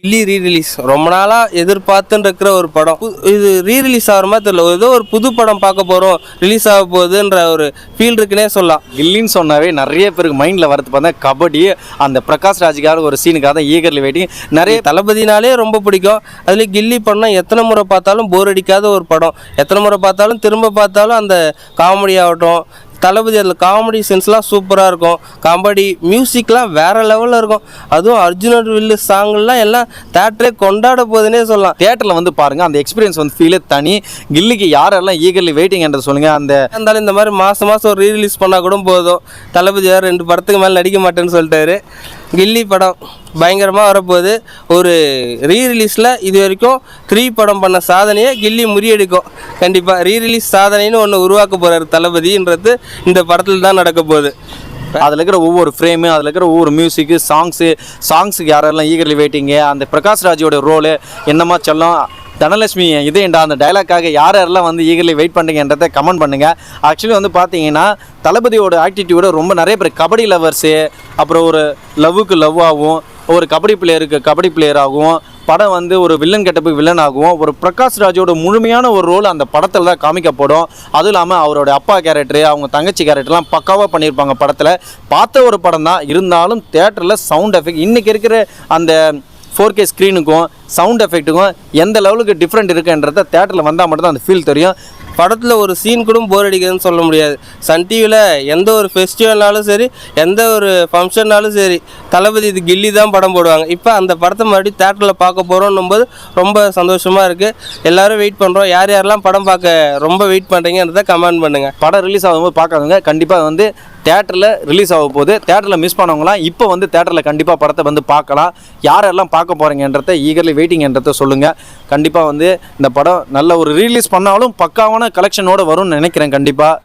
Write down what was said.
கில்லி rerelease ரொம்ப நாளாக எதிர்பார்த்துன்னு இருக்கிற ஒரு படம். இது ரீரிலீஸ் ஆகிற மாதிரி தெரியல, ஏதோ ஒரு புது படம் பார்க்க போகிறோம், ரிலீஸ் ஆக போகுதுன்ற ஒரு ஃபீல் இருக்குன்னே சொல்லலாம். கில்லின்னு சொன்னாவே நிறைய பேருக்கு மைண்டில் வரது பார்த்தா கபடி, அந்த பிரகாஷ் ராஜுக்காக ஒரு சீனுக்காக தான் ஈகர்லி வெயிட்டிங். நிறைய தளபதினாலே ரொம்ப பிடிக்கும். அதுலேயும் கில்லி படம்னா எத்தனை முறை பார்த்தாலும் போர் அடிக்காத ஒரு படம். எத்தனை முறை பார்த்தாலும் திரும்ப பார்த்தாலும் அந்த காமெடி ஆகட்டும், தளபதி அதில் காமெடி சென்ஸ்லாம் சூப்பராக இருக்கும். காமெடி மியூசிக்லாம் வேறு லெவலில் இருக்கும். அதுவும் அர்ஜுனன் வில்லு சாங்லாம் எல்லாம் தேட்டரே கொண்டாட போகுதுன்னே சொல்லலாம். தியேட்டரில் வந்து பாருங்கள், அந்த எக்ஸ்பீரியன்ஸ் வந்து ஃபீலே தனி. கில்லிக்கு யாரெல்லாம் ஈகர்லி வெயிட்டிங் என்று சொல்லுங்கள். அந்த இருந்தாலும் இந்த மாதிரி மாதம் ஒரு ரீரிலீஸ் பண்ணால் கூட போதும். தளபதி யார் 2 படத்துக்கு மேலே நடிக்க மாட்டேன்னு சொல்லிட்டாரு. கில்லி படம் பயங்கரமாக வரப்போகுது. ஒரு ரீரிலீஸில் இது வரைக்கும் 3 படம் பண்ண சாதனையை கில்லி முறியடிக்கும். கண்டிப்பாக ரீரிலீஸ் சாதனைன்னு ஒன்று உருவாக்க போகிறார் தளபதின்றது இந்த படத்தில் தான் நடக்க போகுது. அதில் இருக்கிற ஒவ்வொரு ஃப்ரேமு, அதில் இருக்கிற ஒவ்வொரு மியூசிக்கு, சாங்ஸுக்கு யாரெல்லாம் ஈகர்லி வெயிட்டிங்கு, அந்த பிரகாஷ் ராஜோட ரோலு என்னமா சொல்லும், தனலட்சுமி இதேண்டா அந்த டைலாக்காக யாரெல்லாம் வந்து ஈகர்லி வெயிட் பண்ணுங்கன்றதை கமெண்ட் பண்ணுங்கள். ஆக்சுவலி வந்து பார்த்தீங்கன்னா தளபதியோட ஆக்டிடியூட ரொம்ப நிறைய பேர் கபடி லவர்ஸு, அப்புறம் ஒரு லவ்வுக்கு லவ் ஆகும், ஒரு கபடி பிளேயருக்கு கபடி பிளேயர் ஆகும், படம் வந்து ஒரு வில்லன் கெட்டப்புக்கு வில்லன் ஆகும். ஒரு பிரகாஷ் ராஜோட முழுமையான ஒரு ரோல் அந்த படத்தில் தான் காமிக்கப்படும். அதுவும் இல்லாமல் அவரோட அப்பா கேரக்டரு, அவங்க தங்கச்சி கேரக்டர்லாம் பக்காவாக பண்ணியிருப்பாங்க படத்தில். பார்த்த ஒரு படம் தான் இருந்தாலும் தேட்டரில் சவுண்ட் எஃபெக்ட் இன்றைக்கி இருக்கிற அந்த 4K ஸ்க்ரீனுக்கும் சவுண்ட் எஃபெக்ட்டுக்கும் எந்த லெவலுக்கு டிஃப்ரெண்ட் இருக்குன்றத தேட்டரில் வந்தால் மட்டும்தான் அந்த ஃபீல் தெரியும். படத்தில் ஒரு சீன் கூட போர் அடிக்குதுன்னு சொல்ல முடியாது. சன் டிவியில் எந்த ஒரு ஃபெஸ்டிவல்னாலும் சரி, எந்த ஒரு ஃபங்க்ஷன்னாலும் சரி, தளபதி இது கில்லி தான் படம் போடுவாங்க. இப்போ அந்த படத்தை மறுபடியும் தேட்டரில் பார்க்க போகிறோன்னும் போது ரொம்ப சந்தோஷமாக இருக்குது. எல்லோரும் வெயிட் பண்ணுறோம். யார் யாரெல்லாம் படம் பார்க்க ரொம்ப வெயிட் பண்ணுறீங்கன்றதை கமெண்ட் பண்ணுங்கள். படம் ரிலீஸ் ஆகும்போது பார்க்காதவங்க கண்டிப்பாக வந்து தேட்டரில் ரிலீஸ் ஆக போகுது. தேட்டரில் மிஸ் பண்ணவங்களாம் இப்போ வந்து தேட்டரில் கண்டிப்பாக படத்தை வந்து பார்க்கலாம். யாரெல்லாம் பார்க்க போகிறீங்கன்றத ஈகர்லி வெயிட்டிங்கன்றதை சொல்லுங்கள். கண்டிப்பாக வந்து இந்த படம் நல்ல ஒரு ரிலீஸ் பண்ணாலும் பக்காவான கலெக்ஷனோடு வரும்னு நினைக்கிறேன். கண்டிப்பாக